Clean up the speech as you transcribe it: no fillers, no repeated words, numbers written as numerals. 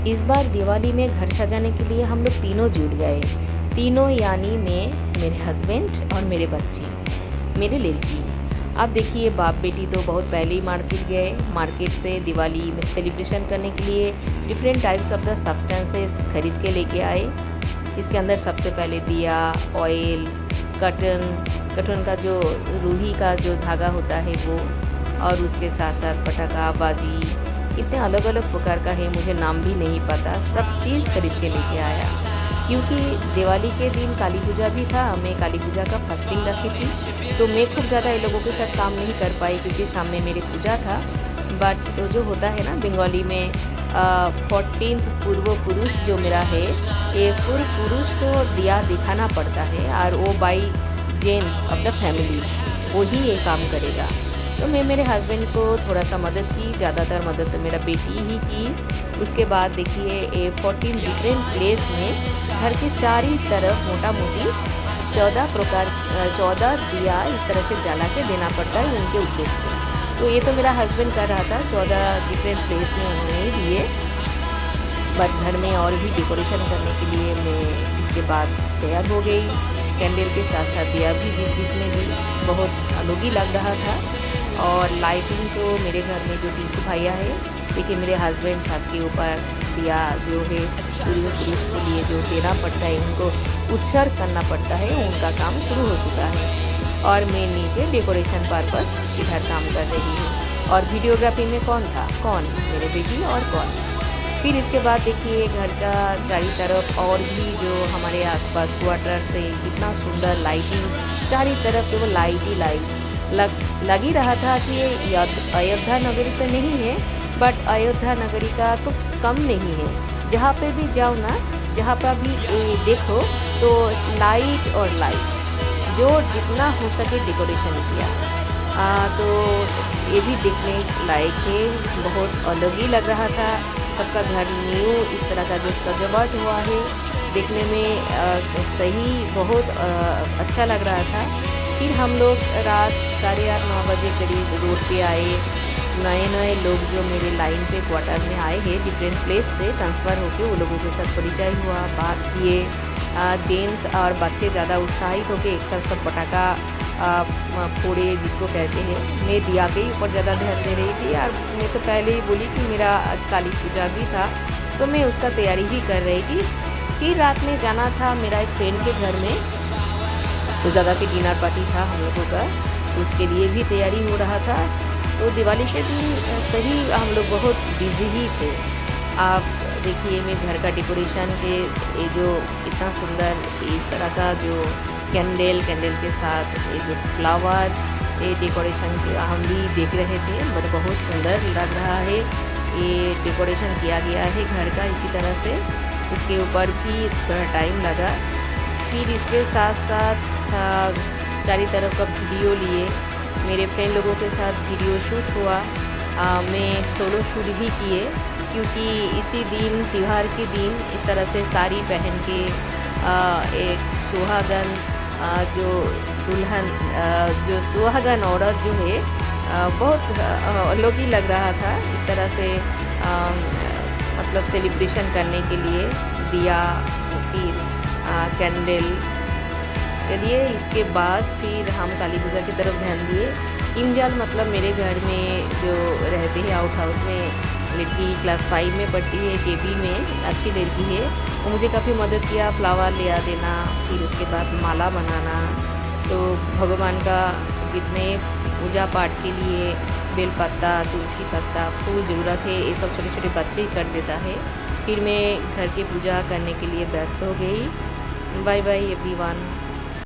इस बार दिवाली में घर सजाने के लिए हम लोग तीनों जुट गए। तीनों यानी मैं, मेरे हस्बैंड और मेरे बच्चे, मेरे लड़की। आप देखिए बाप बेटी तो बहुत पहले ही मार्केट गए। मार्केट से दिवाली में सेलिब्रेशन करने के लिए different types of the substances खरीद के लेके आए। इसके अंदर सबसे पहले दिया, ऑयल, कटन का जो रूही का जो धागा होता है वो, और उसके साथ साथ पटाखा, बाजी, इतने अलग अलग प्रकार का है, मुझे नाम भी नहीं पता। सब चीज़ खरीद के लेके आया क्योंकि दिवाली के दिन काली पूजा भी था। मैं काली पूजा का फास्टिंग रखी थी, तो मैं खूब ज़्यादा इन लोगों के साथ काम नहीं कर पाई क्योंकि शाम में मेरी पूजा था। बट तो जो होता है ना बंगाली में 14th पूर्व पुरुष जो मेरा है, ये पूर्व पुरुष को दिया दिखाना पड़ता है और वो by gents of the family वही ये काम करेगा। तो मैं मेरे हस्बैंड को थोड़ा सा मदद की, ज़्यादातर मदद तो मेरा बेटी ही की। उसके बाद देखिए 14 डिफरेंट प्लेस में घर के चारों तरफ मोटा मोटी 14 दिया इस तरह से जला के देना पड़ता है उनके उद्देश्य में। तो ये तो मेरा हस्बैंड कर रहा था, 14 डिफरेंट प्लेस में उन्होंने ही दिए। बट घर में और भी डेकोरेशन करने के लिए मैं इसके बाद तैयार हो गई। कैंडल के साथ साथ दिया भी जिसमें भी बहुत अलग ही लग रहा था। और लाइटिंग तो मेरे घर में जो टीचू भैया है, देखिए मेरे हस्बैंड छत के ऊपर दिया जो है पूर्व पुरुष के लिए जो देना पड़ता है, उनको उत्सर्ग करना पड़ता है, उनका काम शुरू हो चुका है। और मैं नीचे डेकोरेशन पर्पस इधर काम कर रही हूँ। और वीडियोग्राफी में कौन था, कौन मेरे बेटी और कौन। फिर इसके बाद देखिए घर का चारों तरफ और भी जो हमारे आसपास क्वार्टर से कितना सुंदर लाइटिंग, चारों तरफ जो लाइट ही लाइट लग ही रहा था कि ये अयोध्या नगरी तो नहीं है, बट अयोध्या नगरी का कुछ कम नहीं है। जहाँ पे भी जाओ ना, जहाँ पर भी देखो तो लाइट और लाइट, जो जितना हो सके डेकोरेशन किया। तो ये भी देखने लायक है, बहुत अलग ही लग रहा था। सबका घर न्यू इस तरह का जो सजावट हुआ है देखने में सही बहुत अच्छा लग रहा था। फिर हम लोग रात 8:30-9 बजे करीब रोड पे आए। नए लोग जो मेरे लाइन पे क्वार्टर में आए हैं डिफरेंट प्लेस से ट्रांसफ़र होके, वो लोगों के साथ परिचय हुआ, बात किए। जेंट्स और बच्चे ज़्यादा उत्साहित होकर एक साथ सब पटाखा फोड़े जिसको कहते हैं। मैं दिया के ऊपर ज़्यादा ध्यान दे रही थी और मैं तो पहले ही बोली कि मेरा आज काली पूजा भी था, तो मैं उसका तैयारी ही कर रही थी। फिर रात में जाना था मेरा एक फ्रेंड के घर में, उस जगह पे डिनर पार्टी था हम लोगों का, उसके लिए भी तैयारी हो रहा था। तो दिवाली के दिन सही हम लोग बहुत बिजी ही थे। आप देखिए मैं घर का डेकोरेशन के ये जो इतना सुंदर इस तरह का जो कैंडल के साथ ये जो फ्लावर ये डेकोरेशन हम भी देख रहे थे, बट बहुत सुंदर लग रहा है। ये डेकोरेशन किया गया है घर का इसी तरह से, इसके ऊपर भी थोड़ा टाइम लगा। फिर इसके साथ साथ चारों तरफ का वीडियो लिए, मेरे फ्रेंड लोगों के साथ वीडियो शूट हुआ। मैं सोलो शूट भी किए क्योंकि इसी दिन त्यौहार के दिन इस तरह से साड़ी पहन के एक सुहागन जो दुल्हन जो सुहागन औरत जो है बहुत अलग ही लग रहा था। इस तरह से मतलब सेलिब्रेशन करने के लिए दिया, फिर कैंडल। चलिए इसके बाद फिर हम काली पूजा की तरफ ध्यान दिए। इमजाल मतलब मेरे घर में जो रहते हैं आउट हाउस में, लड़की क्लास 5 में पढ़ती है, केबी में, अच्छी लड़की है। वो मुझे काफ़ी मदद किया, फ्लावर ले आ देना, फिर उसके बाद माला बनाना। तो भगवान का जितने पूजा पाठ के लिए बेलपत्ता, तुलसी पत्ता, फूल ज़रूरत है, ये सब छोटे छोटे बच्चे ही कर देता है। फिर मैं घर की पूजा करने के लिए व्यस्त हो गई। Bye bye everyone.